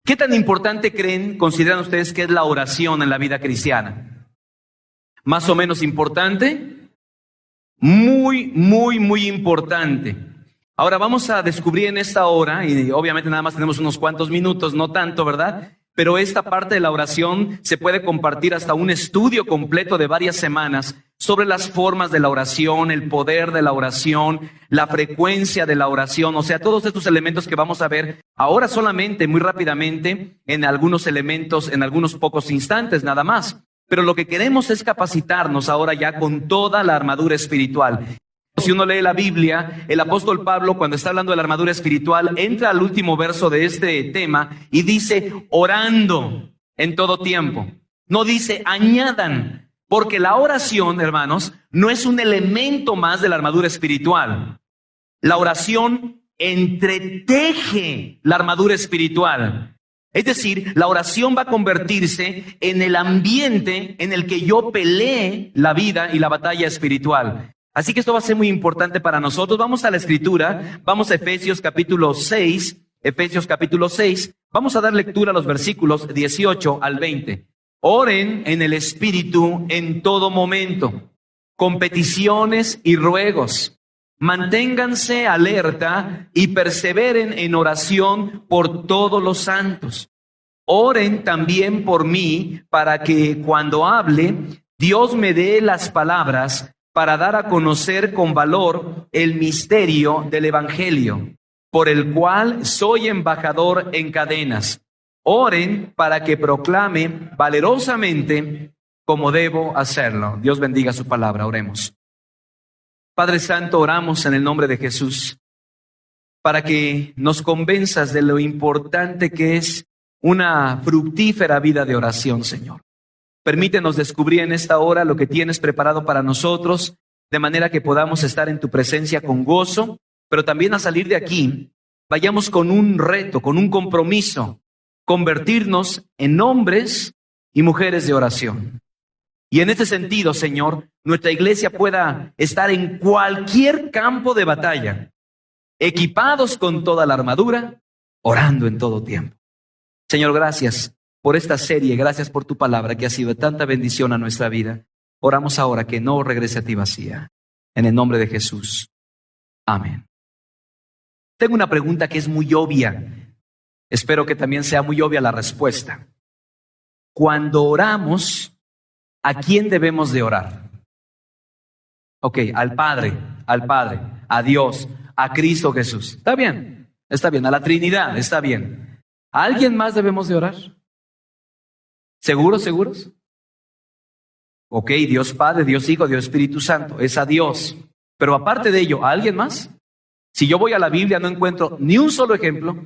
¿Qué tan importante consideran ustedes que es la oración en la vida cristiana? ¿Más o menos importante? Muy, muy, muy importante. Ahora vamos a descubrir en esta hora, y obviamente nada más tenemos unos cuantos minutos, no tanto, ¿verdad? Pero esta parte de la oración se puede compartir hasta un estudio completo de varias semanas sobre las formas de la oración, el poder de la oración, la frecuencia de la oración, o sea, todos estos elementos que vamos a ver ahora solamente, muy rápidamente, en algunos elementos, en algunos pocos instantes nada más. Pero lo que queremos es capacitarnos ahora ya con toda la armadura espiritual. Si uno lee la Biblia, el apóstol Pablo, cuando está hablando de la armadura espiritual, entra al último verso de este tema y dice, orando en todo tiempo. No dice, añadan, porque la oración, hermanos, no es un elemento más de la armadura espiritual. La oración entreteje la armadura espiritual. Es decir, la oración va a convertirse en el ambiente en el que yo pelee la vida y la batalla espiritual. Así que esto va a ser muy importante para nosotros. Vamos a la Escritura, vamos a Efesios capítulo 6, vamos a dar lectura a los versículos 18 al 20. Oren en el Espíritu en todo momento, con peticiones y ruegos. Manténganse alerta y perseveren en oración por todos los santos. Oren también por mí para que cuando hable, Dios me dé las palabras para dar a conocer con valor el misterio del Evangelio, por el cual soy embajador en cadenas. Oren para que proclame valerosamente como debo hacerlo. Dios bendiga su palabra. Oremos. Padre Santo, oramos en el nombre de Jesús para que nos convenzas de lo importante que es una fructífera vida de oración, Señor. Permítenos descubrir en esta hora lo que tienes preparado para nosotros, de manera que podamos estar en tu presencia con gozo, pero también a salir de aquí, vayamos con un reto, con un compromiso, convertirnos en hombres y mujeres de oración. Y en este sentido, Señor, nuestra iglesia pueda estar en cualquier campo de batalla, equipados con toda la armadura, orando en todo tiempo. Señor, gracias por esta serie, gracias por tu palabra que ha sido de tanta bendición a nuestra vida. Oramos ahora que no regrese a ti vacía. En el nombre de Jesús. Amén. Tengo una pregunta que es muy obvia. Espero que también sea muy obvia la respuesta. Cuando oramos, ¿a quién debemos de orar? Ok, al Padre, a Dios, a Cristo Jesús. Está bien, a la Trinidad, está bien. ¿A alguien más debemos de orar? ¿Seguros? Ok, Dios Padre, Dios Hijo, Dios Espíritu Santo, es a Dios. Pero aparte de ello, ¿a alguien más? Si yo voy a la Biblia no encuentro ni un solo ejemplo,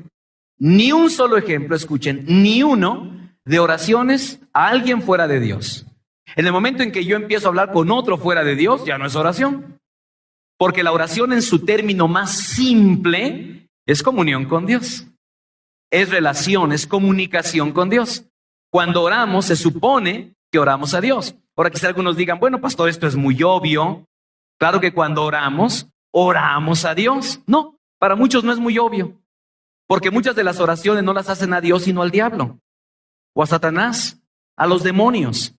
escuchen, ni uno de oraciones a alguien fuera de Dios. En el momento en que yo empiezo a hablar con otro fuera de Dios, ya no es oración. Porque la oración en su término más simple es comunión con Dios. Es relación, es comunicación con Dios. Cuando oramos, se supone que oramos a Dios. Ahora quizá algunos digan, bueno, pastor, esto es muy obvio. Claro que cuando oramos a Dios. No, para muchos no es muy obvio. Porque muchas de las oraciones no las hacen a Dios, sino al diablo. O a Satanás, a los demonios.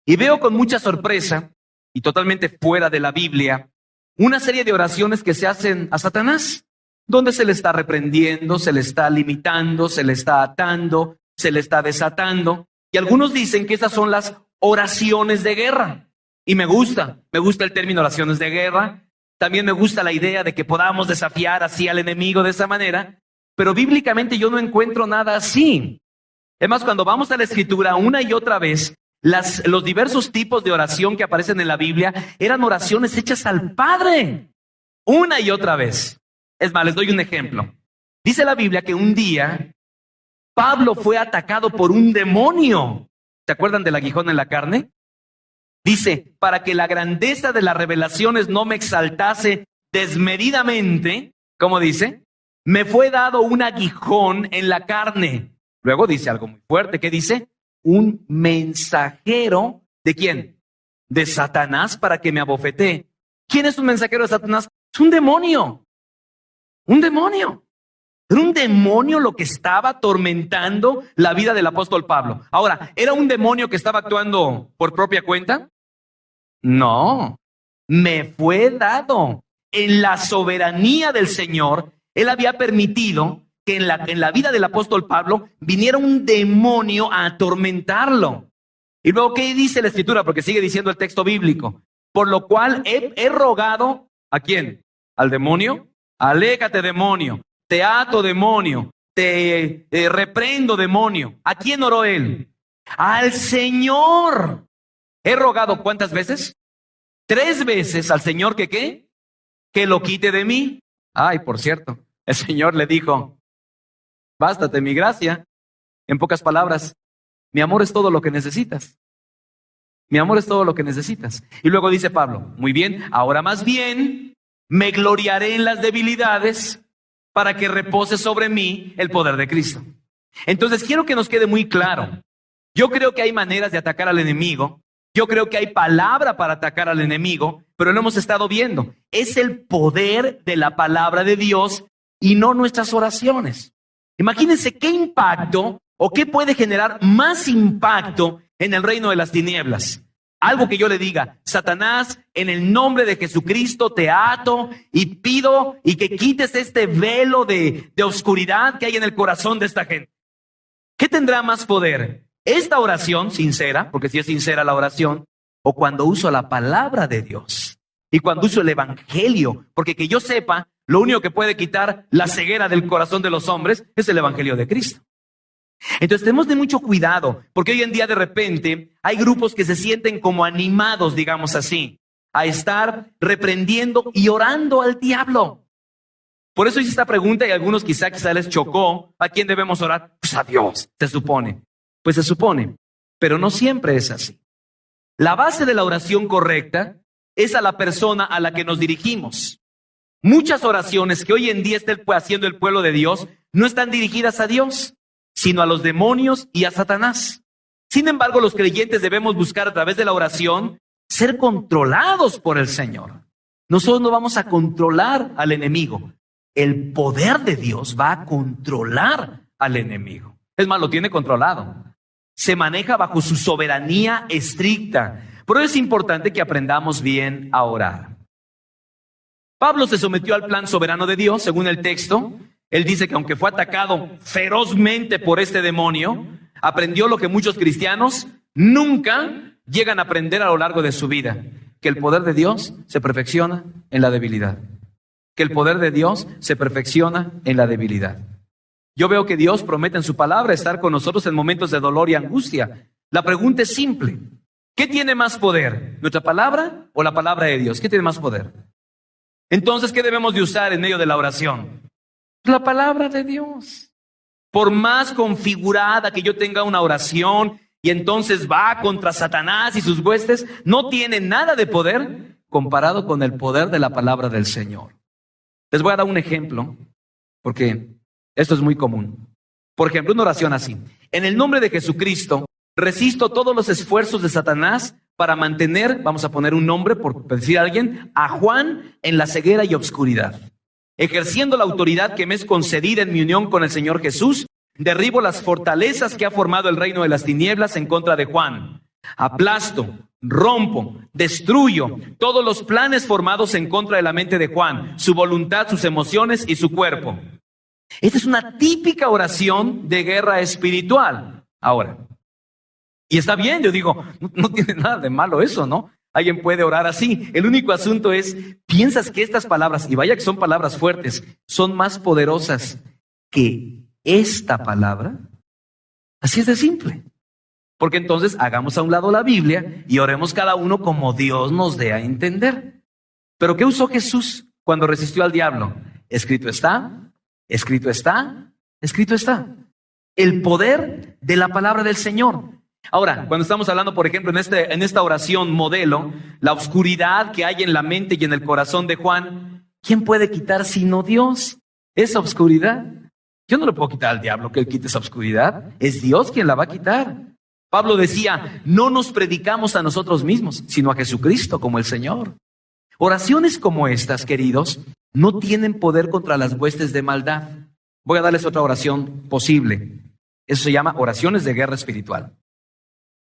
Y veo con mucha sorpresa, y totalmente fuera de la Biblia, una serie de oraciones que se hacen a Satanás, donde se le está reprendiendo, se le está limitando, se le está atando, se le está desatando. Y algunos dicen que esas son las oraciones de guerra. Y me gusta el término oraciones de guerra. También me gusta la idea de que podamos desafiar así al enemigo de esa manera. Pero bíblicamente yo no encuentro nada así. Es más, cuando vamos a la Escritura una y otra vez, los diversos tipos de oración que aparecen en la Biblia eran oraciones hechas al Padre. Una y otra vez. Es más, les doy un ejemplo. Dice la Biblia que un día Pablo fue atacado por un demonio. ¿Se acuerdan del aguijón en la carne? Dice, para que la grandeza de las revelaciones no me exaltase desmedidamente, ¿cómo dice? Me fue dado un aguijón en la carne. Luego dice algo muy fuerte. ¿Qué dice? Un mensajero, ¿de quién? De Satanás para que me abofetee. ¿Quién es un mensajero de Satanás? Es un demonio. Un demonio. Era un demonio lo que estaba atormentando la vida del apóstol Pablo. Ahora, ¿era un demonio que estaba actuando por propia cuenta? No, me fue dado. En la soberanía del Señor, Él había permitido que en la vida del apóstol Pablo viniera un demonio a atormentarlo. Y luego, ¿qué dice la Escritura? Porque sigue diciendo el texto bíblico. Por lo cual he rogado, ¿a quién? ¿Al demonio? Aléjate, demonio. Te ato, demonio. Te reprendo, demonio. ¿A quién oró él? Al Señor. He rogado, ¿cuántas veces? 3 veces al Señor que ¿qué? Que lo quite de mí. Ay, por cierto, el Señor le dijo, bástate mi gracia. En pocas palabras, mi amor es todo lo que necesitas. Mi amor es todo lo que necesitas. Y luego dice Pablo, muy bien, ahora más bien me gloriaré en las debilidades para que repose sobre mí el poder de Cristo. Entonces quiero que nos quede muy claro. Yo creo que hay maneras de atacar al enemigo. Yo creo que hay palabra para atacar al enemigo, pero lo hemos estado viendo. Es el poder de la palabra de Dios y no nuestras oraciones. Imagínense qué impacto o qué puede generar más impacto en el reino de las tinieblas. Algo que yo le diga, Satanás, en el nombre de Jesucristo te ato y pido y que quites este velo de oscuridad que hay en el corazón de esta gente. ¿Qué tendrá más poder? Esta oración sincera, porque si es sincera la oración, o cuando uso la palabra de Dios y cuando uso el evangelio, porque que yo sepa, lo único que puede quitar la ceguera del corazón de los hombres es el evangelio de Cristo. Entonces tenemos de mucho cuidado, porque hoy en día de repente hay grupos que se sienten como animados, digamos así, a estar reprendiendo y orando al diablo. Por eso hice esta pregunta y a algunos quizá les chocó. ¿A quién debemos orar? Pues a Dios, se supone. Pues se supone, pero no siempre es así. La base de la oración correcta es a la persona a la que nos dirigimos. Muchas oraciones que hoy en día está haciendo el pueblo de Dios no están dirigidas a Dios, sino a los demonios y a Satanás. Sin embargo, los creyentes debemos buscar a través de la oración ser controlados por el Señor. Nosotros no vamos a controlar al enemigo. El poder de Dios va a controlar al enemigo. Es más, lo tiene controlado. Se maneja bajo su soberanía estricta. Por eso es importante que aprendamos bien a orar. Pablo se sometió al plan soberano de Dios, según el texto. Él dice que aunque fue atacado ferozmente por este demonio, aprendió lo que muchos cristianos nunca llegan a aprender a lo largo de su vida, que el poder de Dios se perfecciona en la debilidad. Que el poder de Dios se perfecciona en la debilidad. Yo veo que Dios promete en su palabra estar con nosotros en momentos de dolor y angustia. La pregunta es simple. ¿Qué tiene más poder? ¿Nuestra palabra o la palabra de Dios? ¿Qué tiene más poder? Entonces, ¿qué debemos de usar en medio de la oración? La palabra de Dios. Por más configurada que yo tenga una oración y entonces va contra Satanás y sus huestes, no tiene nada de poder comparado con el poder de la palabra del Señor. Les voy a dar un ejemplo, porque esto es muy común. Por ejemplo, una oración así. En el nombre de Jesucristo, resisto todos los esfuerzos de Satanás para mantener, vamos a poner un nombre por decir a alguien, a Juan en la ceguera y obscuridad. Ejerciendo la autoridad que me es concedida en mi unión con el Señor Jesús, derribo las fortalezas que ha formado el reino de las tinieblas en contra de Juan. Aplasto, rompo, destruyo todos los planes formados en contra de la mente de Juan, su voluntad, sus emociones y su cuerpo. Esta es una típica oración de guerra espiritual. Ahora, y está bien, yo digo, no tiene nada de malo eso, ¿no? Alguien puede orar así. El único asunto es, ¿piensas que estas palabras, y vaya que son palabras fuertes, son más poderosas que esta palabra? Así es de simple. Porque entonces hagamos a un lado la Biblia y oremos cada uno como Dios nos dé a entender. ¿Pero qué usó Jesús cuando resistió al diablo? Escrito está. Escrito está, escrito está. El poder de la palabra del Señor. Ahora, cuando estamos hablando, por ejemplo, en esta oración modelo, la oscuridad que hay en la mente y en el corazón de Juan, ¿quién puede quitar sino Dios esa oscuridad? Yo no le puedo quitar al diablo que él quite esa oscuridad. Es Dios quien la va a quitar. Pablo decía, no nos predicamos a nosotros mismos, sino a Jesucristo como el Señor. Oraciones como estas, queridos, no tienen poder contra las huestes de maldad. Voy a darles otra oración posible. Eso se llama oraciones de guerra espiritual.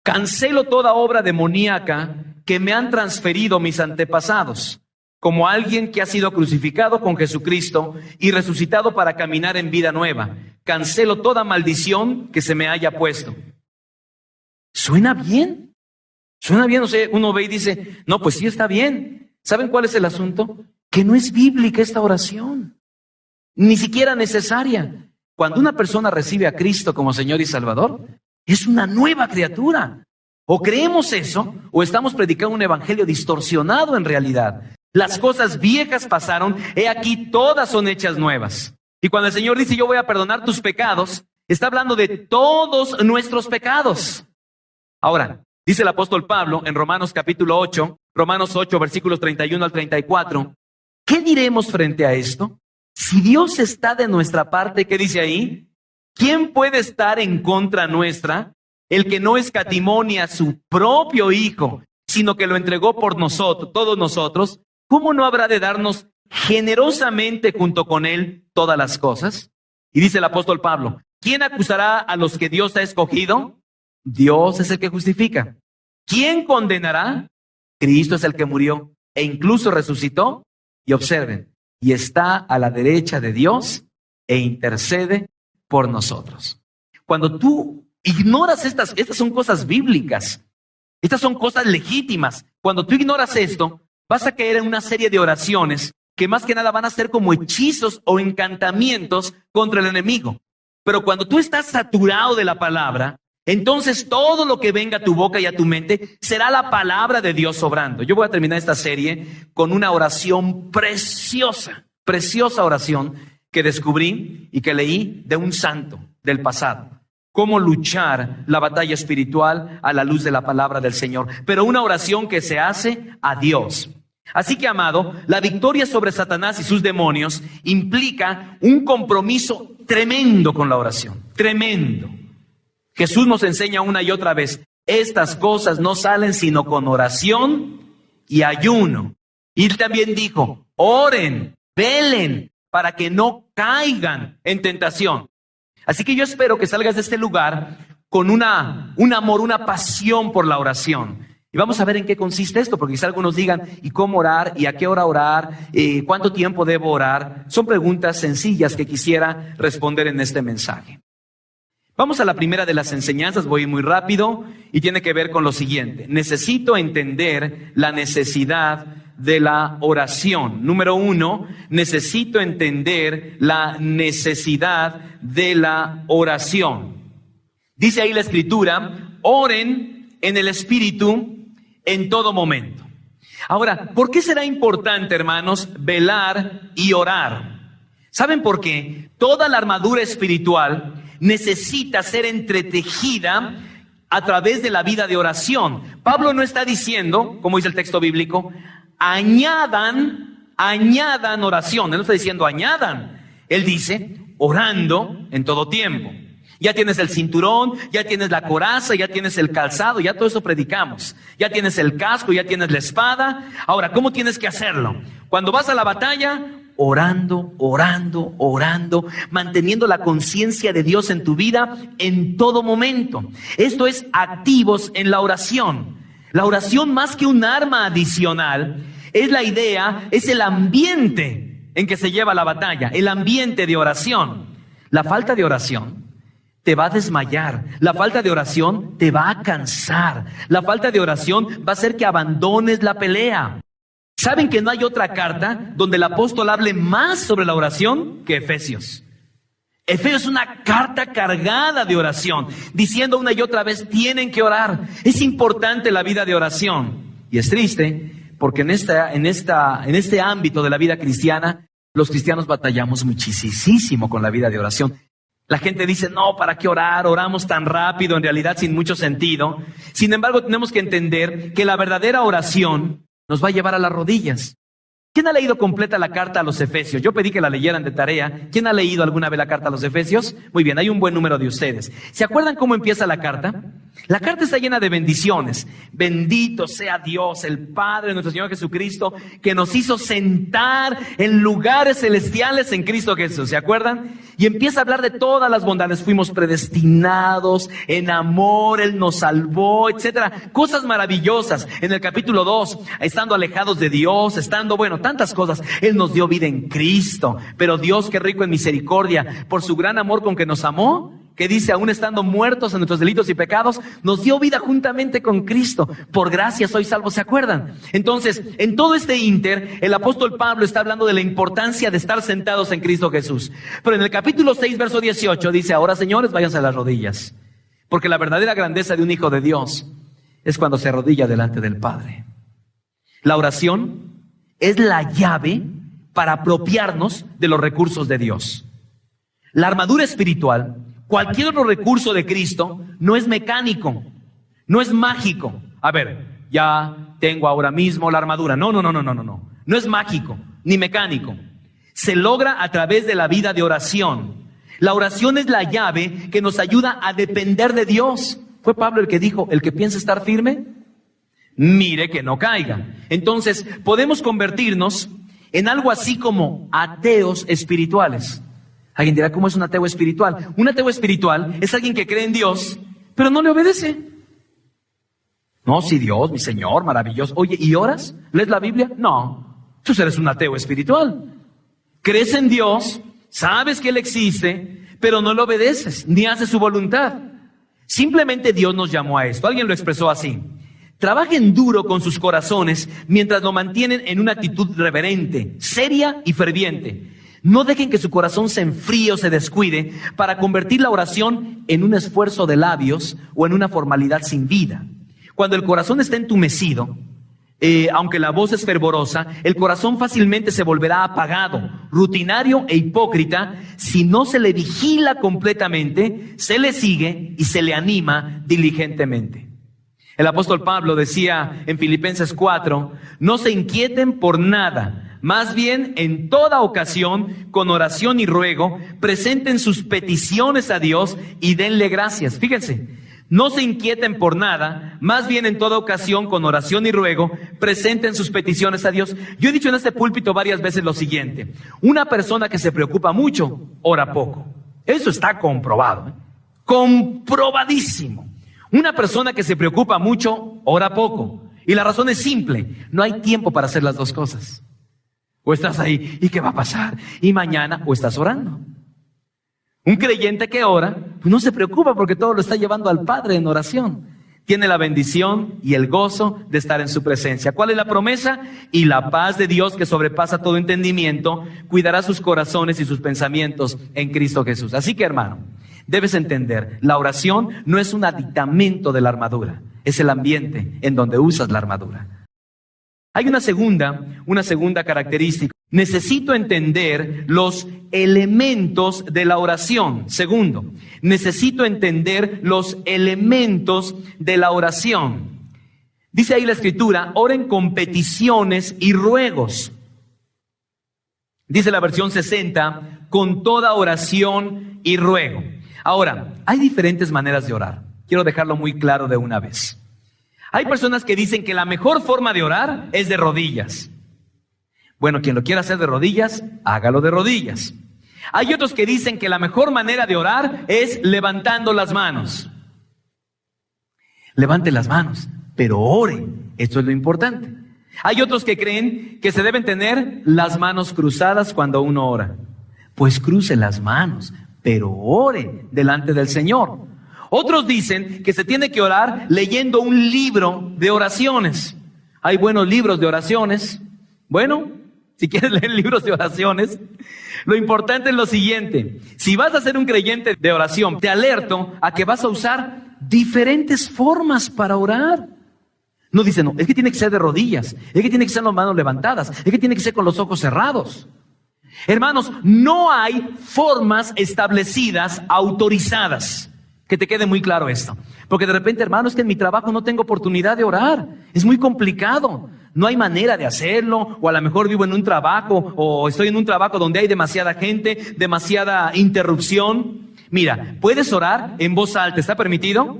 Cancelo toda obra demoníaca que me han transferido mis antepasados, como alguien que ha sido crucificado con Jesucristo y resucitado para caminar en vida nueva. Cancelo toda maldición que se me haya puesto. ¿Suena bien? Suena bien, uno ve y dice, no, pues sí está bien. ¿Saben cuál es el asunto? Que no es bíblica esta oración, ni siquiera necesaria. Cuando una persona recibe a Cristo como Señor y Salvador, es una nueva criatura. O creemos eso, o estamos predicando un evangelio distorsionado en realidad. Las cosas viejas pasaron, he aquí todas son hechas nuevas. Y cuando el Señor dice, yo voy a perdonar tus pecados, está hablando de todos nuestros pecados. Ahora, dice el apóstol Pablo en Romanos capítulo 8, Romanos 8, versículos 31 al 34, ¿qué diremos frente a esto? Si Dios está de nuestra parte, ¿qué dice ahí? ¿Quién puede estar en contra nuestra? El que no escatimó ni a su propio Hijo, sino que lo entregó por nosotros, todos nosotros, ¿cómo no habrá de darnos generosamente junto con Él todas las cosas? Y dice el apóstol Pablo, ¿quién acusará a los que Dios ha escogido? Dios es el que justifica. ¿Quién condenará? Cristo es el que murió e incluso resucitó. Y observen, y está a la derecha de Dios e intercede por nosotros. Cuando tú ignoras estas son cosas bíblicas, estas son cosas legítimas. Cuando tú ignoras esto, vas a caer en una serie de oraciones que más que nada van a ser como hechizos o encantamientos contra el enemigo. Pero cuando tú estás saturado de la palabra, entonces todo lo que venga a tu boca y a tu mente será la palabra de Dios obrando. Yo voy a terminar esta serie con una oración preciosa, preciosa oración que descubrí y que leí de un santo del pasado. Cómo luchar la batalla espiritual a la luz de la palabra del Señor. Pero una oración que se hace a Dios. Así que, amado, la victoria sobre Satanás y sus demonios implica un compromiso tremendo con la oración. Tremendo. Jesús nos enseña una y otra vez, estas cosas no salen sino con oración y ayuno. Y él también dijo, oren, velen, para que no caigan en tentación. Así que yo espero que salgas de este lugar con un amor, una pasión por la oración. Y vamos a ver en qué consiste esto, porque quizá algunos digan, ¿y cómo orar? ¿Y a qué hora orar? ¿Cuánto tiempo debo orar? Son preguntas sencillas que quisiera responder en este mensaje. Vamos a la primera de las enseñanzas, voy muy rápido, y tiene que ver con lo siguiente. Necesito entender la necesidad de la oración. Número 1, necesito entender la necesidad de la oración. Dice ahí la Escritura, oren en el Espíritu en todo momento. Ahora, ¿por qué será importante, hermanos, velar y orar? ¿Saben por qué? Toda la armadura espiritual necesita ser entretejida a través de la vida de oración. Pablo no está diciendo, como dice el texto bíblico, añadan oración. Él no está diciendo añadan. Él dice orando en todo tiempo. Ya tienes el cinturón, ya tienes la coraza, ya tienes el calzado, ya todo eso predicamos. Ya tienes el casco, ya tienes la espada. Ahora, ¿cómo tienes que hacerlo? Cuando vas a la batalla, orando, manteniendo la conciencia de Dios en tu vida en todo momento. Esto es activos en la oración. La oración, más que un arma adicional, es la idea, es el ambiente en que se lleva la batalla, el ambiente de oración. La falta de oración te va a desmayar, la falta de oración te va a cansar, la falta de oración va a hacer que abandones la pelea. ¿Saben que no hay otra carta donde el apóstol hable más sobre la oración que Efesios? Efesios es una carta cargada de oración, diciendo una y otra vez, tienen que orar. Es importante la vida de oración. Y es triste, porque en este ámbito de la vida cristiana, los cristianos batallamos muchísimo con la vida de oración. La gente dice, no, ¿para qué orar? Oramos tan rápido, en realidad sin mucho sentido. Sin embargo, tenemos que entender que la verdadera oración nos va a llevar a las rodillas. ¿Quién ha leído completa la carta a los Efesios? Yo pedí que la leyeran de tarea. ¿Quién ha leído alguna vez la carta a los Efesios? Muy bien, hay un buen número de ustedes. ¿Se acuerdan cómo empieza la carta? La carta está llena de bendiciones. Bendito sea Dios, el Padre de nuestro Señor Jesucristo, que nos hizo sentar en lugares celestiales en Cristo Jesús. ¿Se acuerdan? Y empieza a hablar de todas las bondades. Fuimos predestinados en amor, Él nos salvó, etcétera. Cosas maravillosas. En el capítulo 2, estando alejados de Dios, tantas cosas. Él nos dio vida en Cristo. Pero Dios, que rico en misericordia, por su gran amor con que nos amó, que dice, aún estando muertos en nuestros delitos y pecados, nos dio vida juntamente con Cristo. Por gracia sois salvos, ¿se acuerdan? Entonces, en todo este ínter, el apóstol Pablo está hablando de la importancia de estar sentados en Cristo Jesús. Pero en el capítulo 6, verso 18, dice, ahora señores, váyanse a las rodillas. Porque la verdadera grandeza de un hijo de Dios es cuando se arrodilla delante del Padre. La oración es la llave para apropiarnos de los recursos de Dios. La armadura espiritual, cualquier otro recurso de Cristo, no es mecánico, no es mágico. A ver, ya tengo ahora mismo la armadura. No. No es mágico, ni mecánico. Se logra a través de la vida de oración. La oración es la llave que nos ayuda a depender de Dios. Fue Pablo el que dijo, el que piensa estar firme, mire que no caiga. Entonces, podemos convertirnos en algo así como ateos espirituales. Alguien dirá, ¿cómo es un ateo espiritual? Un ateo espiritual es alguien que cree en Dios, pero no le obedece. No, sí, Dios, mi Señor, maravilloso. Oye, ¿y oras? ¿Lees la Biblia? No, tú eres un ateo espiritual. Crees en Dios, sabes que Él existe, pero no le obedeces, ni haces su voluntad. Simplemente Dios nos llamó a esto. Alguien lo expresó así. Trabajen duro con sus corazones mientras lo mantienen en una actitud reverente, seria y ferviente. No dejen que su corazón se enfríe o se descuide para convertir la oración en un esfuerzo de labios o en una formalidad sin vida. Cuando el corazón está entumecido, aunque la voz es fervorosa, el corazón fácilmente se volverá apagado, rutinario e hipócrita si no se le vigila completamente, se le sigue y se le anima diligentemente. El apóstol Pablo decía en Filipenses 4, no se inquieten por nada. Más bien, en toda ocasión, con oración y ruego, presenten sus peticiones a Dios y denle gracias. Fíjense, no se inquieten por nada, más bien en toda ocasión, con oración y ruego, presenten sus peticiones a Dios. Yo he dicho en este púlpito varias veces lo siguiente, una persona que se preocupa mucho, ora poco. Eso está comprobado, comprobadísimo. Una persona que se preocupa mucho, ora poco. Y la razón es simple, no hay tiempo para hacer las dos cosas. O estás ahí, ¿y qué va a pasar? Y mañana, o estás orando. Un creyente que ora, pues no se preocupa porque todo lo está llevando al Padre en oración. Tiene la bendición y el gozo de estar en su presencia. ¿Cuál es la promesa? Y la paz de Dios que sobrepasa todo entendimiento, cuidará sus corazones y sus pensamientos en Cristo Jesús. Así que, hermano, debes entender, la oración no es un aditamento de la armadura, es el ambiente en donde usas la armadura. Hay una segunda característica. Necesito entender los elementos de la oración. Segundo, necesito entender los elementos de la oración. Dice ahí la Escritura, oren con peticiones y ruegos. Dice la versión 60, con toda oración y ruego. Ahora, hay diferentes maneras de orar. Quiero dejarlo muy claro de una vez. Hay personas que dicen que la mejor forma de orar es de rodillas. Bueno, quien lo quiera hacer de rodillas, hágalo de rodillas. Hay otros que dicen que la mejor manera de orar es levantando las manos. Levante las manos, pero ore. Esto es lo importante. Hay otros que creen que se deben tener las manos cruzadas cuando uno ora. Pues cruce las manos, pero ore delante del Señor. Otros dicen que se tiene que orar leyendo un libro de oraciones. Hay buenos libros de oraciones. Bueno, si quieres leer libros de oraciones, lo importante es lo siguiente. Si vas a ser un creyente de oración, te alerto a que vas a usar diferentes formas para orar. No dice, no, es que tiene que ser de rodillas, es que tiene que ser con las manos levantadas, es que tiene que ser con los ojos cerrados. Hermanos, no hay formas establecidas, autorizadas. Que te quede muy claro esto. Porque de repente, hermano, es que en mi trabajo no tengo oportunidad de orar. Es muy complicado. No hay manera de hacerlo. O a lo mejor vivo en un trabajo, o estoy en un trabajo donde hay demasiada gente, demasiada interrupción. Mira, puedes orar en voz alta. ¿Está permitido?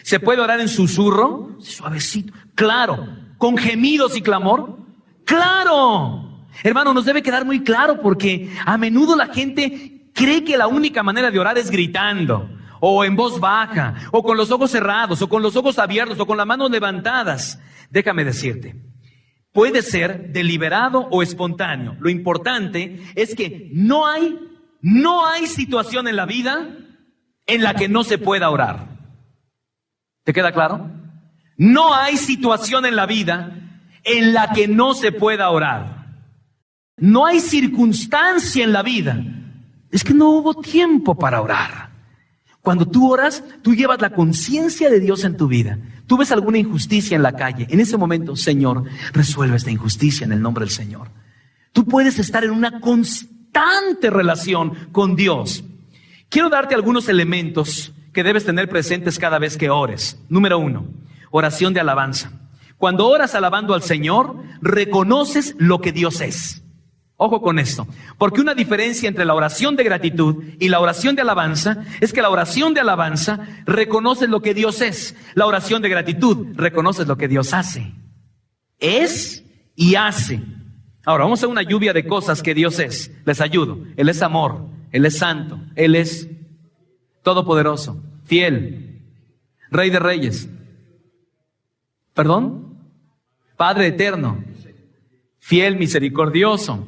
¿Se puede orar en susurro? Suavecito. Claro. ¿Con gemidos y clamor? ¡Claro! Hermano, nos debe quedar muy claro porque a menudo la gente cree que la única manera de orar es gritando, o en voz baja, o con los ojos cerrados, o con los ojos abiertos, o con las manos levantadas. Déjame decirte, puede ser deliberado o espontáneo. Lo importante es que no hay situación en la vida en la que no se pueda orar. ¿Te queda claro? No hay situación en la vida en la que no se pueda orar. No hay circunstancia en la vida. Es que no hubo tiempo para orar. Cuando tú oras, tú llevas la conciencia de Dios en tu vida. Tú ves alguna injusticia en la calle. En ese momento, Señor, resuelve esta injusticia en el nombre del Señor. Tú puedes estar en una constante relación con Dios. Quiero darte algunos elementos que debes tener presentes cada vez que ores. Número 1, oración de alabanza. Cuando oras alabando al Señor, reconoces lo que Dios es. Ojo con esto, porque una diferencia entre la oración de gratitud y la oración de alabanza es que la oración de alabanza reconoce lo que Dios es. La oración de gratitud reconoce lo que Dios hace. Es y hace. Ahora vamos a una lluvia de cosas que Dios es. Les ayudo. Él es amor, Él es santo, Él es todopoderoso, fiel, Rey de reyes. ¿Perdón? Padre eterno, fiel, misericordioso,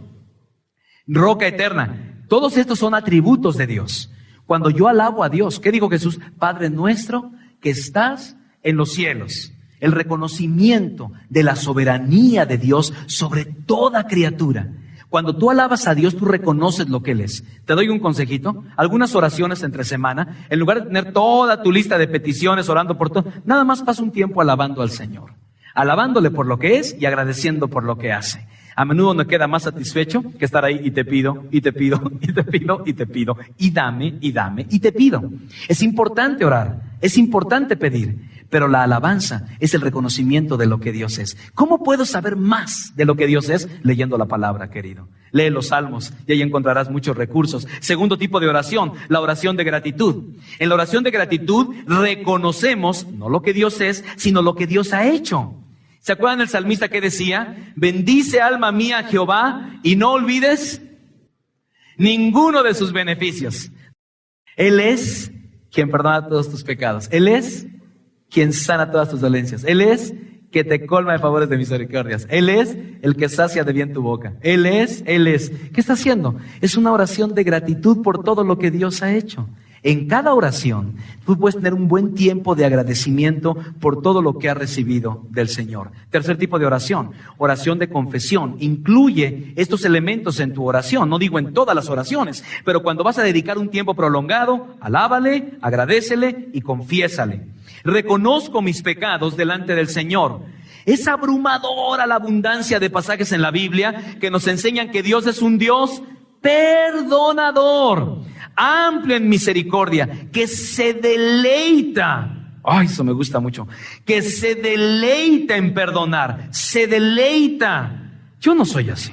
roca eterna. Todos estos son atributos de Dios. Cuando yo alabo a Dios, ¿qué dijo Jesús? Padre nuestro que estás en los cielos. El reconocimiento de la soberanía de Dios sobre toda criatura. Cuando tú alabas a Dios, tú reconoces lo que Él es. Te doy un consejito. Algunas oraciones entre semana, en lugar de tener toda tu lista de peticiones orando por todo, nada más pasa un tiempo alabando al Señor. Alabándole por lo que es y agradeciendo por lo que hace. A menudo nos queda más satisfecho que estar ahí y te pido, y te pido, y te pido, y te pido, y dame, y te pido. Es importante orar, es importante pedir, pero la alabanza es el reconocimiento de lo que Dios es. ¿Cómo puedo saber más de lo que Dios es? Leyendo la palabra, querido. Lee los salmos y ahí encontrarás muchos recursos. Segundo tipo de oración, la oración de gratitud. En la oración de gratitud reconocemos no lo que Dios es, sino lo que Dios ha hecho. ¿Se acuerdan del salmista que decía? Bendice alma mía a Jehová y no olvides ninguno de sus beneficios. Él es quien perdona todos tus pecados. Él es quien sana todas tus dolencias. Él es que te colma de favores de misericordias. Él es el que sacia de bien tu boca. Él es. ¿Qué está haciendo? Es una oración de gratitud por todo lo que Dios ha hecho. En cada oración, tú puedes tener un buen tiempo de agradecimiento por todo lo que has recibido del Señor. Tercer tipo de oración, oración de confesión. Incluye estos elementos en tu oración. No digo en todas las oraciones, pero cuando vas a dedicar un tiempo prolongado, alábale, agradécele y confiésale. Reconozco mis pecados delante del Señor. Es abrumadora la abundancia de pasajes en la Biblia que nos enseñan que Dios es un Dios perdonador, amplio en misericordia, que se deleita. Ay, eso me gusta mucho. Que se deleita en perdonar, se deleita. Yo no soy así,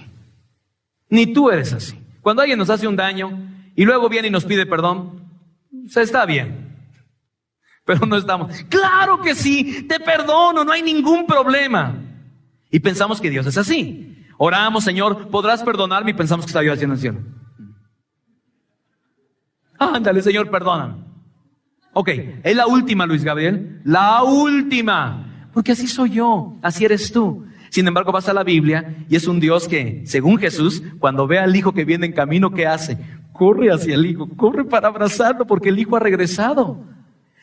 ni tú eres así. Cuando alguien nos hace un daño y luego viene y nos pide perdón, se está bien. Pero no estamos, claro que sí, te perdono, no hay ningún problema. Y pensamos que Dios es así. Oramos, Señor, ¿podrás perdonarme? Y pensamos que está Dios haciendo el cielo. Ándale, Señor, perdóname. Ok, es la última, Luis Gabriel. La última. Porque así soy yo, así eres tú. Sin embargo, vas a la Biblia y es un Dios que, según Jesús, cuando ve al hijo que viene en camino, ¿qué hace? Corre hacia el hijo, corre para abrazarlo porque el hijo ha regresado.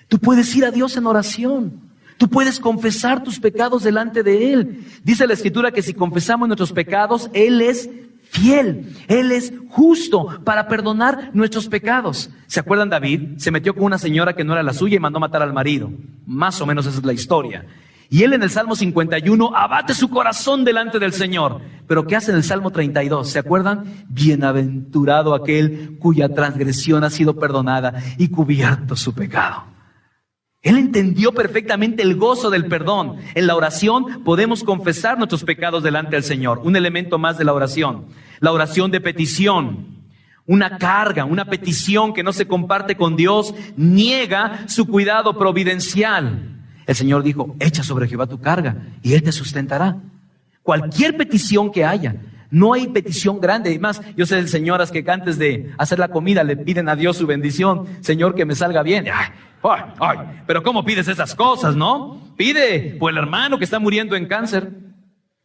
Tú puedes ir a Dios en oración. Tú puedes confesar tus pecados delante de Él. Dice la Escritura que si confesamos nuestros pecados, Él es fiel, Él es justo para perdonar nuestros pecados. ¿Se acuerdan? David se metió con una señora que no era la suya y mandó matar al marido. Más o menos esa es la historia. Y él en el Salmo 51 abate su corazón delante del Señor. Pero ¿qué hace en el Salmo 32? ¿Se acuerdan? Bienaventurado aquel cuya transgresión ha sido perdonada y cubierto su pecado. Él entendió perfectamente el gozo del perdón. En la oración podemos confesar nuestros pecados delante del Señor. Un elemento más de la oración de petición. Una carga, una petición que no se comparte con Dios, niega su cuidado providencial. El Señor dijo, echa sobre Jehová tu carga y Él te sustentará. Cualquier petición que haya, no hay petición grande. Además, yo sé de señoras que antes de hacer la comida le piden a Dios su bendición. Señor, que me salga bien. Pero ¿cómo pides esas cosas, no? Pide por el hermano que está muriendo en cáncer.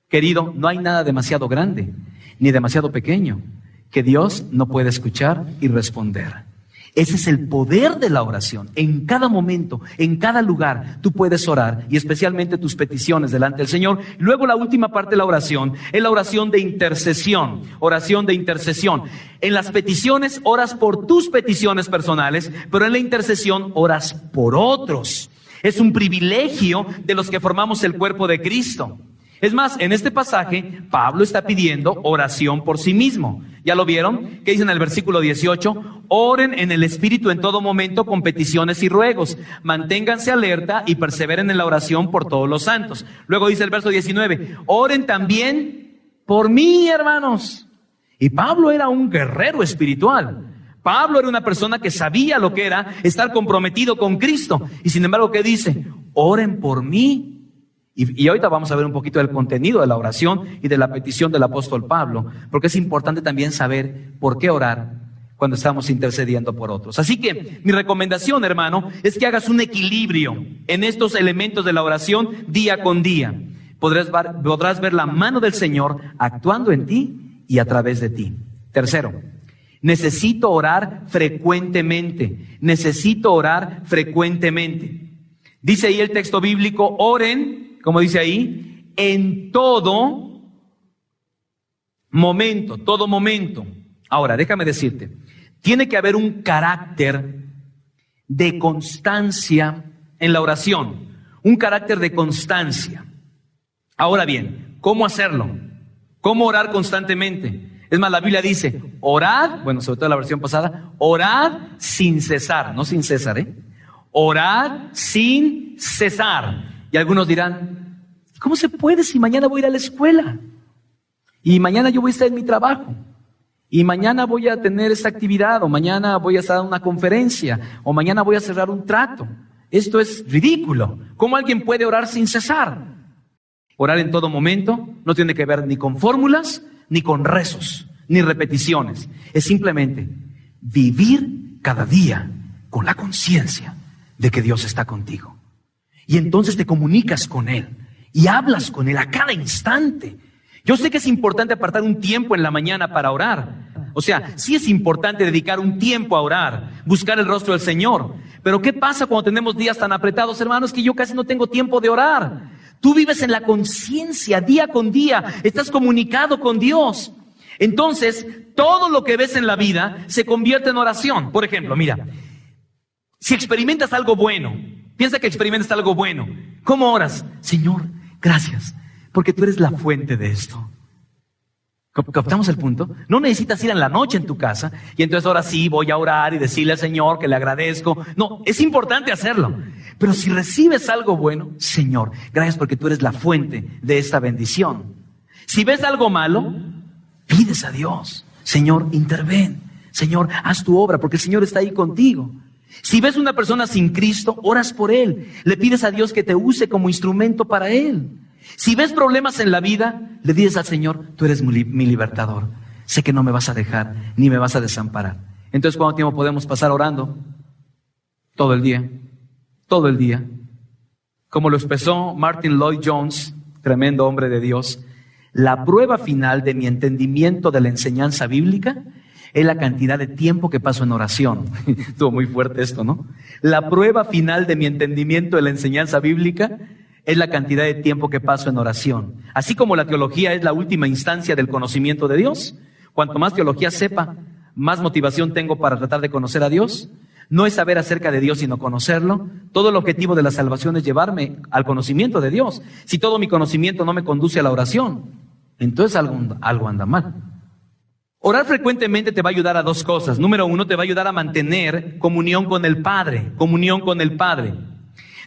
Querido, no hay nada demasiado grande ni demasiado pequeño que Dios no puede escuchar y responder. Ese es el poder de la oración. En cada momento, en cada lugar, tú puedes orar, y especialmente tus peticiones delante del Señor. Luego la última parte de la oración es la oración de intercesión. Oración de intercesión. En las peticiones oras por tus peticiones personales, pero en la intercesión oras por otros. Es un privilegio de los que formamos el cuerpo de Cristo. Es más, en este pasaje, Pablo está pidiendo oración por sí mismo. ¿Ya lo vieron? ¿Qué dice en el versículo 18? Oren en el Espíritu en todo momento con peticiones y ruegos. Manténganse alerta y perseveren en la oración por todos los santos. Luego dice el verso 19, oren también por mí, hermanos. Y Pablo era un guerrero espiritual. Pablo era una persona que sabía lo que era estar comprometido con Cristo. Y sin embargo, ¿qué dice? Oren por mí. Y ahorita vamos a ver un poquito del contenido de la oración y de la petición del apóstol Pablo, porque es importante también saber por qué orar cuando estamos intercediendo por otros. Así que mi recomendación, hermano, es que hagas un equilibrio en estos elementos de la oración día con día. Podrás ver la mano del Señor actuando en ti y a través de ti. Tercero, necesito orar frecuentemente. Necesito orar frecuentemente. Dice ahí el texto bíblico, oren, como dice ahí, en todo momento, todo momento. Ahora, déjame decirte, tiene que haber un carácter de constancia en la oración, un carácter de constancia. Ahora bien, ¿cómo hacerlo? ¿Cómo orar constantemente? Es más, la Biblia dice, orad, bueno, sobre todo la versión pasada, orad sin cesar, no sin César, orad sin cesar. Y algunos dirán, ¿cómo se puede si mañana voy a ir a la escuela? Y mañana yo voy a estar en mi trabajo. Y mañana voy a tener esta actividad, o mañana voy a estar en una conferencia, o mañana voy a cerrar un trato. Esto es ridículo. ¿Cómo alguien puede orar sin cesar? Orar en todo momento no tiene que ver ni con fórmulas, ni con rezos, ni repeticiones. Es simplemente vivir cada día con la conciencia de que Dios está contigo. Y entonces te comunicas con Él y hablas con Él a cada instante. Yo sé que es importante apartar un tiempo en la mañana para orar. O sea, sí es importante dedicar un tiempo a orar, buscar el rostro del Señor. Pero ¿qué pasa cuando tenemos días tan apretados, hermanos, que yo casi no tengo tiempo de orar? Tú vives en la conciencia día con día, estás comunicado con Dios. Entonces, todo lo que ves en la vida se convierte en oración. Por ejemplo, mira, si experimentas algo bueno, piensa que experimentas algo bueno. ¿Cómo oras? Señor, gracias, porque tú eres la fuente de esto. ¿Captamos el punto? No necesitas ir en la noche en tu casa y entonces ahora sí voy a orar y decirle al Señor que le agradezco. No, es importante hacerlo. Pero si recibes algo bueno, Señor, gracias porque tú eres la fuente de esta bendición. Si ves algo malo, pides a Dios. Señor, interven. Señor, haz tu obra porque el Señor está ahí contigo. Si ves una persona sin Cristo, oras por él. Le pides a Dios que te use como instrumento para él. Si ves problemas en la vida, le dices al Señor, tú eres mi libertador. Sé que no me vas a dejar, ni me vas a desamparar. Entonces, ¿cuánto tiempo podemos pasar orando? Todo el día. Todo el día. Como lo expresó Martin Lloyd Jones, tremendo hombre de Dios, la prueba final de mi entendimiento de la enseñanza bíblica es la cantidad de tiempo que paso en oración. Estuvo muy fuerte esto, ¿no? La prueba final de mi entendimiento de la enseñanza bíblica es la cantidad de tiempo que paso en oración. Así como la teología es la última instancia del conocimiento de Dios, cuanto más teología sepa, más motivación tengo para tratar de conocer a Dios. No es saber acerca de Dios, sino conocerlo. Todo el objetivo de la salvación es llevarme al conocimiento de Dios. Si todo mi conocimiento no me conduce a la oración, entonces algo anda mal. Orar frecuentemente te va a ayudar a dos cosas. Número uno, te va a ayudar a mantener comunión con el Padre. Comunión con el Padre.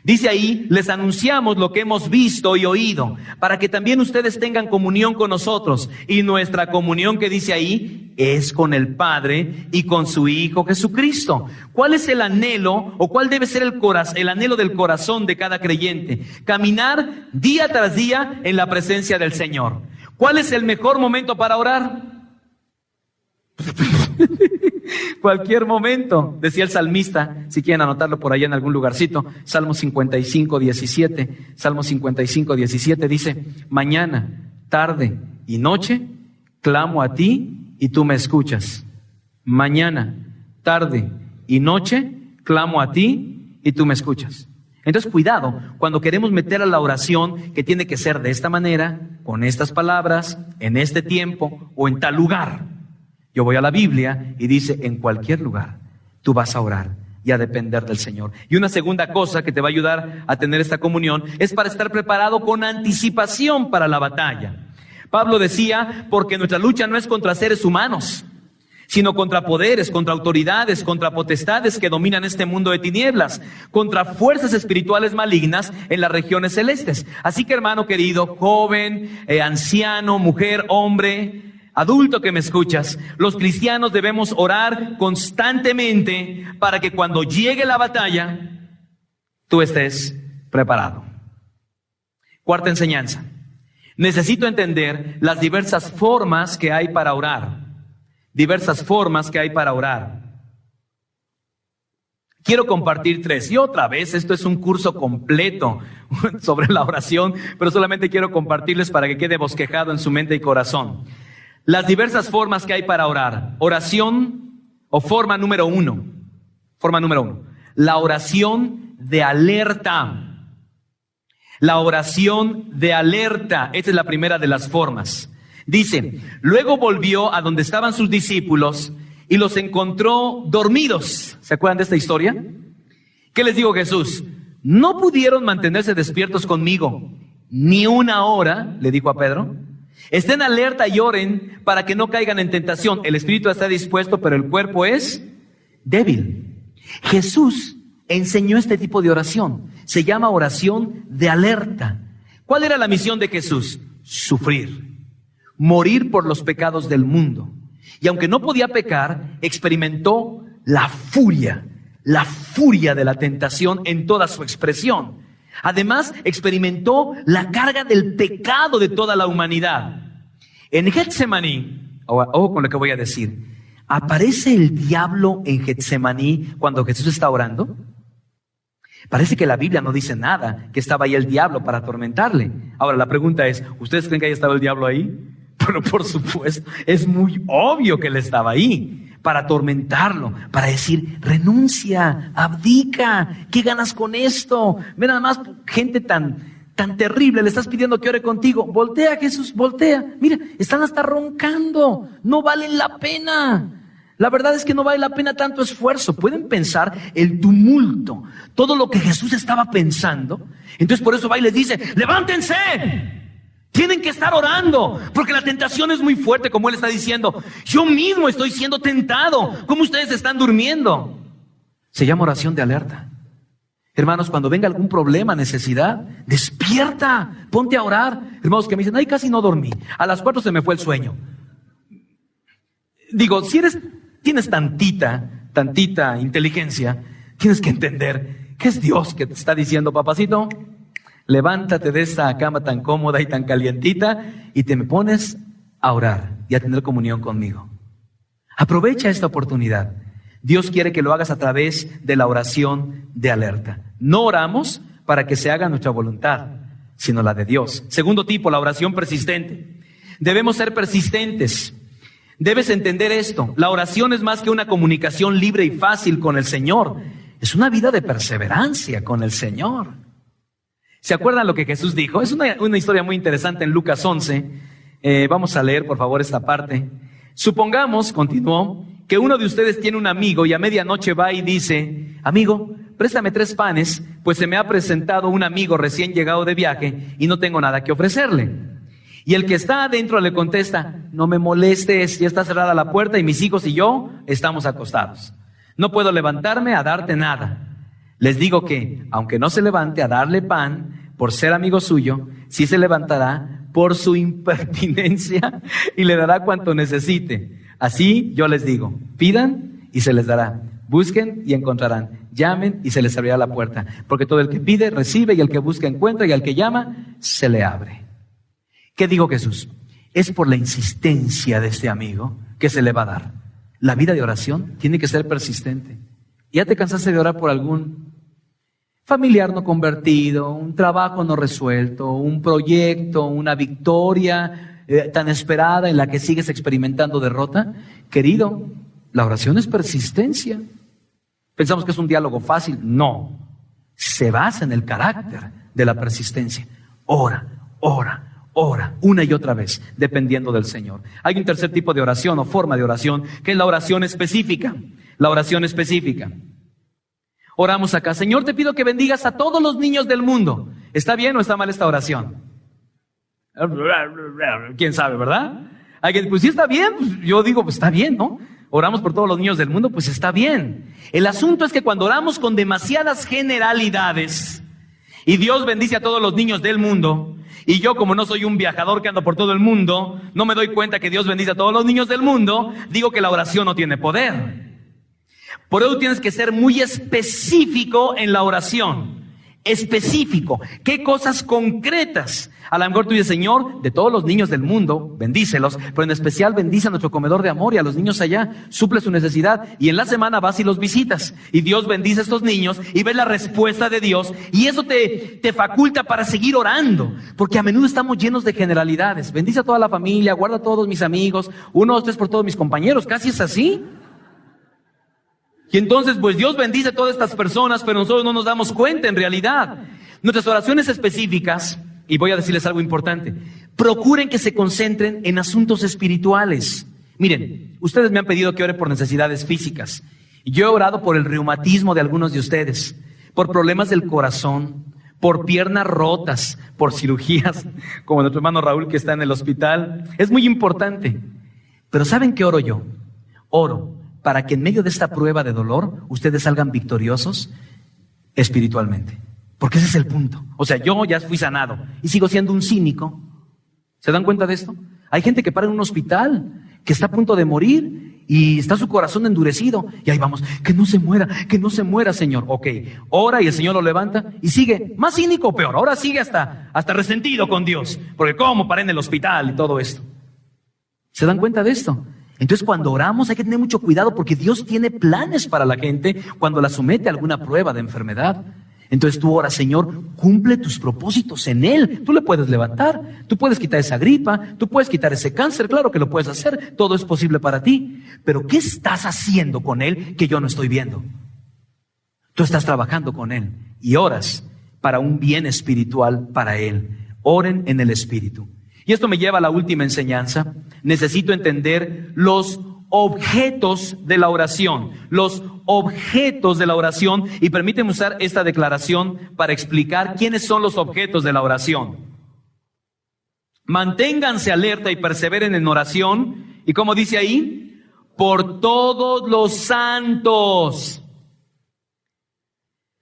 Dice ahí, les anunciamos lo que hemos visto y oído, para que también ustedes tengan comunión con nosotros. Y nuestra comunión, que dice ahí, es con el Padre y con su Hijo Jesucristo. ¿Cuál es el anhelo o cuál debe ser el anhelo del corazón de cada creyente? Caminar día tras día en la presencia del Señor. ¿Cuál es el mejor momento para orar? Cualquier momento, decía el salmista, si quieren anotarlo por allá en algún lugarcito, Salmo 55:17, Salmo 55:17 dice, mañana, tarde y noche, clamo a ti y tú me escuchas. Mañana, tarde y noche, clamo a ti y tú me escuchas. Entonces, cuidado, cuando queremos meter a la oración, que tiene que ser de esta manera, con estas palabras, en este tiempo o en tal lugar. Yo voy a la Biblia y dice, en cualquier lugar, tú vas a orar y a depender del Señor. Y una segunda cosa que te va a ayudar a tener esta comunión es para estar preparado con anticipación para la batalla. Pablo decía, porque nuestra lucha no es contra seres humanos, sino contra poderes, contra autoridades, contra potestades que dominan este mundo de tinieblas, contra fuerzas espirituales malignas en las regiones celestes. Así que, hermano querido, joven, anciano, mujer, hombre, adulto que me escuchas, los cristianos debemos orar constantemente para que cuando llegue la batalla, tú estés preparado. Cuarta enseñanza. Necesito entender las diversas formas que hay para orar. Diversas formas que hay para orar. Quiero compartir 3. Y otra vez, esto es un curso completo sobre la oración, pero solamente quiero compartirles para que quede bosquejado en su mente y corazón. Las diversas formas que hay para orar. Oración o forma número 1. Forma número 1. La oración de alerta. La oración de alerta. Esta es la primera de las formas. Dice, luego volvió a donde estaban sus discípulos y los encontró dormidos. ¿Se acuerdan de esta historia? ¿Qué les dijo Jesús? No pudieron mantenerse despiertos conmigo ni una hora, le dijo a Pedro. Estén alerta y oren para que no caigan en tentación. El espíritu está dispuesto, pero el cuerpo es débil. Jesús enseñó este tipo de oración. Se llama oración de alerta. ¿Cuál era la misión de Jesús? Sufrir. Morir por los pecados del mundo. Y aunque no podía pecar, experimentó la furia de la tentación en toda su expresión. Además, experimentó la carga del pecado de toda la humanidad. En Getsemaní, ojo con lo que voy a decir, ¿aparece el diablo en Getsemaní cuando Jesús está orando? Parece que la Biblia no dice nada, que estaba ahí el diablo para atormentarle. Ahora, la pregunta es, ¿ustedes creen que haya estado el diablo ahí? Pero por supuesto, es muy obvio que él estaba ahí para atormentarlo, para decir, renuncia, abdica, ¿qué ganas con esto? Ve nada más, gente tan terrible, le estás pidiendo que ore contigo. Voltea, Jesús, voltea. Mira, están hasta roncando, no valen la pena. La verdad es que no vale la pena tanto esfuerzo. Pueden pensar el tumulto, todo lo que Jesús estaba pensando. Entonces por eso va y les dice, levántense. Tienen que estar orando, porque la tentación es muy fuerte, como él está diciendo. Yo mismo estoy siendo tentado. ¿Cómo ustedes están durmiendo? Se llama oración de alerta. Hermanos, cuando venga algún problema, necesidad, despierta, ponte a orar. Hermanos que me dicen, ay, casi no dormí. A las 4 se me fue el sueño. Digo, si tienes tantita inteligencia, tienes que entender que es Dios que te está diciendo, papacito, levántate de esta cama tan cómoda y tan calientita y te me pones a orar y a tener comunión conmigo. Aprovecha esta oportunidad. Dios quiere que lo hagas a través de la oración de alerta. No oramos para que se haga nuestra voluntad, sino la de Dios. Segundo tipo, la oración persistente. Debemos ser persistentes. Debes entender esto. La oración es más que una comunicación libre y fácil con el Señor. Es una vida de perseverancia con el Señor. ¿Se acuerdan lo que Jesús dijo? Es una historia muy interesante en Lucas 11. Vamos a leer, por favor, esta parte. Supongamos, continuó, que uno de ustedes tiene un amigo y a medianoche va y dice, amigo, préstame 3 panes, pues se me ha presentado un amigo recién llegado de viaje y no tengo nada que ofrecerle. Y el que está adentro le contesta, no me molestes, ya está cerrada la puerta y mis hijos y yo estamos acostados. No puedo levantarme a darte nada. Les digo que, aunque no se levante a darle pan por ser amigo suyo, sí se levantará por su impertinencia y le dará cuanto necesite. Así yo les digo, pidan y se les dará. Busquen y encontrarán. Llamen y se les abrirá la puerta. Porque todo el que pide, recibe, y el que busca, encuentra, y al que llama, se le abre. ¿Qué dijo Jesús? Es por la insistencia de este amigo que se le va a dar. La vida de oración tiene que ser persistente. ¿Ya te cansaste de orar por algún familiar no convertido, un trabajo no resuelto, un proyecto, una victoria tan esperada en la que sigues experimentando derrota? Querido, la oración es persistencia. Pensamos que es un diálogo fácil. No, se basa en el carácter de la persistencia. Ora, una y otra vez, dependiendo del Señor. Hay un tercer tipo de oración o forma de oración, que es la oración específica. La oración específica. Oramos acá: Señor, te pido que bendigas a todos los niños del mundo. ¿Está bien o está mal esta oración? ¿Quién sabe, verdad? Alguien, pues sí está bien, pues yo digo, pues está bien, ¿no? Oramos por todos los niños del mundo, pues está bien. El asunto es que cuando oramos con demasiadas generalidades, y Dios bendice a todos los niños del mundo, y yo, como no soy un viajador que ando por todo el mundo, no me doy cuenta que Dios bendice a todos los niños del mundo, digo que la oración no tiene poder. Por eso tienes que ser muy específico en la oración. Específico. ¿Qué cosas concretas? A lo mejor tú dices: Señor, de todos los niños del mundo, bendícelos, pero en especial bendice a nuestro comedor de amor y a los niños allá, suple su necesidad, y en la semana vas y los visitas, y Dios bendice a estos niños, y ves la respuesta de Dios, y eso te faculta para seguir orando, porque a menudo estamos llenos de generalidades. Bendice a toda la familia, guarda a todos mis amigos, 1, 2, 3 por todos mis compañeros, casi es así. Y entonces, pues Dios bendice a todas estas personas, pero nosotros no nos damos cuenta en realidad. Nuestras oraciones específicas, y voy a decirles algo importante, procuren que se concentren en asuntos espirituales. Miren, ustedes me han pedido que ore por necesidades físicas. Y yo he orado por el reumatismo de algunos de ustedes, por problemas del corazón, por piernas rotas, por cirugías, como nuestro hermano Raúl que está en el hospital. Es muy importante. Pero ¿saben qué oro yo? Oro para que en medio de esta prueba de dolor ustedes salgan victoriosos espiritualmente. Porque ese es el punto. O sea, yo ya fui sanado y sigo siendo un cínico. ¿Se dan cuenta de esto? Hay gente que para en un hospital, que está a punto de morir y está su corazón endurecido. Y ahí vamos: que no se muera, Señor. Ok, ora y el Señor lo levanta y sigue más cínico o peor. Ahora sigue hasta resentido con Dios. Porque cómo paré en el hospital y todo esto. ¿Se dan cuenta de esto? Entonces, cuando oramos hay que tener mucho cuidado, porque Dios tiene planes para la gente cuando la somete a alguna prueba de enfermedad. Entonces tú oras: Señor, cumple tus propósitos en Él. Tú le puedes levantar, tú puedes quitar esa gripa, tú puedes quitar ese cáncer, claro que lo puedes hacer, todo es posible para ti. Pero ¿qué estás haciendo con Él que yo no estoy viendo? Tú estás trabajando con Él y oras para un bien espiritual para Él. Oren en el Espíritu. Y esto me lleva a la última enseñanza. Necesito entender los objetos de la oración. Los objetos de la oración. Y permíteme usar esta declaración para explicar quiénes son los objetos de la oración. Manténganse alerta y perseveren en oración. ¿Y cómo dice ahí? Por todos los santos.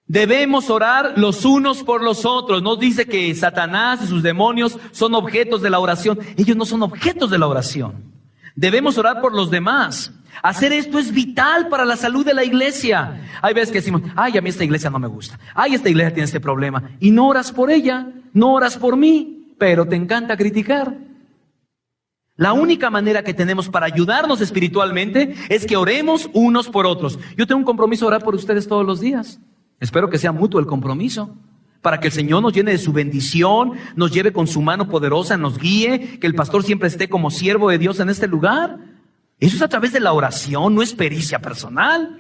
Debemos orar los unos por los otros. No dice que Satanás y sus demonios son objetos de la oración. Ellos no son objetos de la oración. Debemos orar por los demás. Hacer esto es vital para la salud de la iglesia. Hay veces que decimos: ay, a mí esta iglesia no me gusta. Ay, esta iglesia tiene este problema. Y no oras por ella, no oras por mí, pero te encanta criticar. La única manera que tenemos para ayudarnos espiritualmente es que oremos unos por otros. Yo tengo un compromiso de orar por ustedes todos los días. Espero que sea mutuo el compromiso, para que el Señor nos llene de su bendición, nos lleve con su mano poderosa, nos guíe, que el pastor siempre esté como siervo de Dios en este lugar. Eso es a través de la oración, no es pericia personal.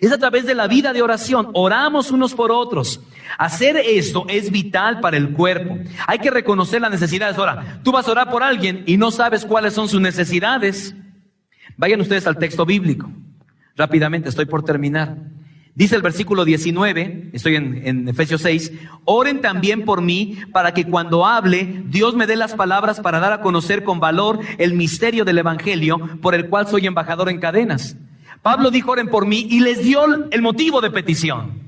Es a través de la vida de oración. Oramos unos por otros. Hacer esto es vital para el cuerpo. Hay que reconocer las necesidades. Ahora, tú vas a orar por alguien y no sabes cuáles son sus necesidades. Vayan ustedes al texto bíblico. Rápidamente, estoy por terminar. Dice el versículo 19, estoy en Efesios 6, oren también por mí para que cuando hable, Dios me dé las palabras para dar a conocer con valor el misterio del evangelio por el cual soy embajador en cadenas. Pablo dijo: oren por mí, y les dio el motivo de petición.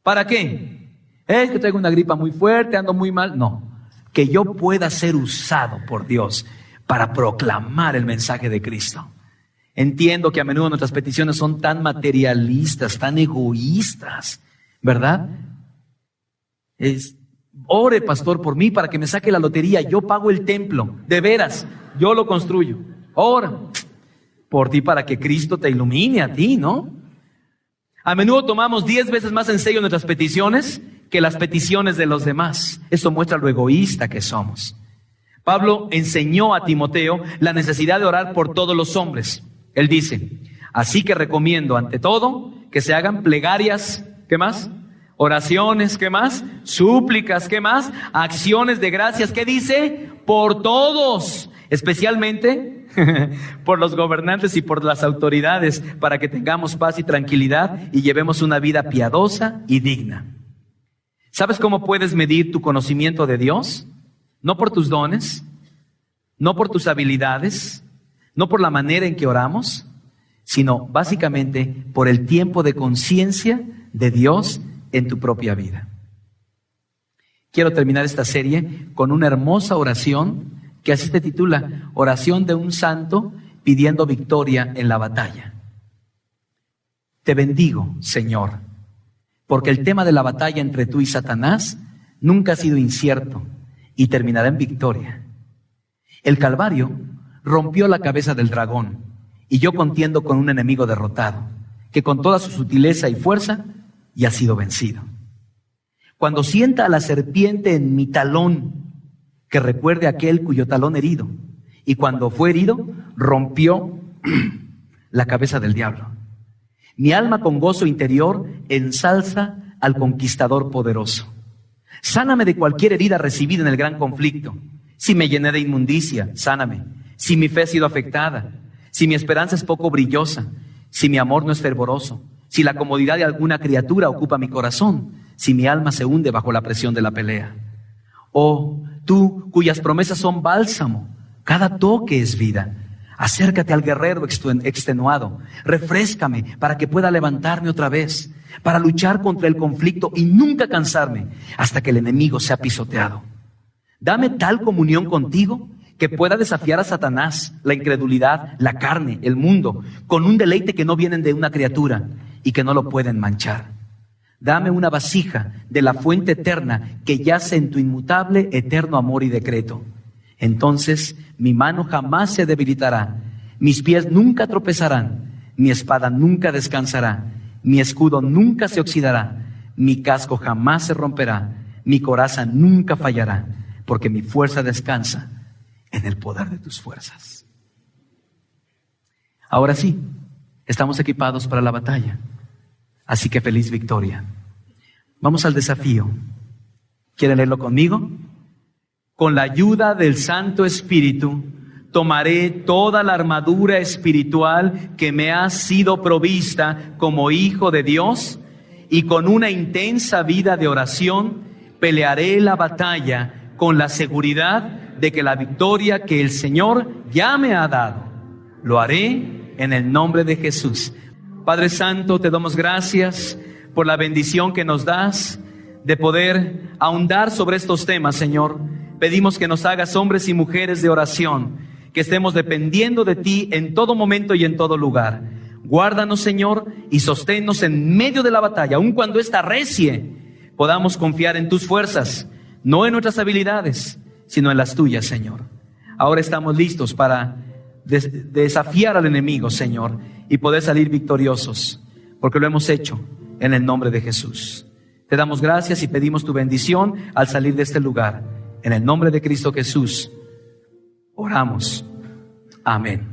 ¿Para qué? Es que traigo una gripa muy fuerte, ando muy mal. No, que yo pueda ser usado por Dios para proclamar el mensaje de Cristo. Entiendo que a menudo nuestras peticiones son tan materialistas, tan egoístas, ¿verdad? Ore, pastor, por mí para que me saque la lotería. Yo pago el templo, de veras, yo lo construyo. Ora por ti para que Cristo te ilumine a ti, ¿no? A menudo tomamos 10 veces más en serio nuestras peticiones que las peticiones de los demás. Eso muestra lo egoísta que somos. Pablo enseñó a Timoteo la necesidad de orar por todos los hombres. Él dice, así que recomiendo ante todo que se hagan plegarias, ¿qué más? Oraciones, ¿qué más? Súplicas, ¿qué más? Acciones de gracias, ¿qué dice? Por todos, especialmente por los gobernantes y por las autoridades, para que tengamos paz y tranquilidad y llevemos una vida piadosa y digna. ¿Sabes cómo puedes medir tu conocimiento de Dios? No por tus dones, no por tus habilidades, no por la manera en que oramos, sino básicamente por el tiempo de conciencia de Dios en tu propia vida. Quiero terminar esta serie con una hermosa oración que así se titula, Oración de un santo pidiendo victoria en la batalla. Te bendigo, Señor, porque el tema de la batalla entre tú y Satanás nunca ha sido incierto y terminará en victoria. El Calvario rompió la cabeza del dragón y yo contiendo con un enemigo derrotado, que con toda su sutileza y fuerza ya ha sido vencido. Cuando sienta a la serpiente en mi talón, que recuerde a aquel cuyo talón herido, y cuando fue herido, rompió la cabeza del diablo. Mi alma con gozo interior ensalza al conquistador poderoso. Sáname de cualquier herida recibida en el gran conflicto. Si me llené de inmundicia, sáname. Si mi fe ha sido afectada, si mi esperanza es poco brillosa, si mi amor no es fervoroso, si la comodidad de alguna criatura ocupa mi corazón, si mi alma se hunde bajo la presión de la pelea. Oh, tú cuyas promesas son bálsamo, cada toque es vida. Acércate al guerrero extenuado, refréscame para que pueda levantarme otra vez, para luchar contra el conflicto y nunca cansarme hasta que el enemigo sea pisoteado. Dame tal comunión contigo que pueda desafiar a Satanás, la incredulidad, la carne, el mundo, con un deleite que no vienen de una criatura y que no lo pueden manchar. Dame una vasija de la fuente eterna que yace en tu inmutable, eterno amor y decreto. Entonces mi mano jamás se debilitará, mis pies nunca tropezarán, mi espada nunca descansará, mi escudo nunca se oxidará, mi casco jamás se romperá, mi coraza nunca fallará, porque mi fuerza descansa en el poder de tus fuerzas. Ahora sí, estamos equipados para la batalla. Así que feliz victoria. Vamos al desafío. ¿Quieren leerlo conmigo? Con la ayuda del Santo Espíritu, tomaré toda la armadura espiritual que me ha sido provista como hijo de Dios y con una intensa vida de oración pelearé la batalla con la seguridad de que la victoria que el Señor ya me ha dado, lo haré en el nombre de Jesús. Padre Santo, te damos gracias por la bendición que nos das de poder ahondar sobre estos temas, Señor. Pedimos que nos hagas hombres y mujeres de oración, que estemos dependiendo de ti en todo momento y en todo lugar. Guárdanos, Señor, y sosténnos en medio de la batalla, aun cuando esta recie, podamos confiar en tus fuerzas, no en nuestras habilidades, sino en las tuyas, Señor. Ahora estamos listos para desafiar al enemigo, Señor, y poder salir victoriosos, porque lo hemos hecho en el nombre de Jesús. Te damos gracias y pedimos tu bendición al salir de este lugar. En el nombre de Cristo Jesús, oramos. Amén.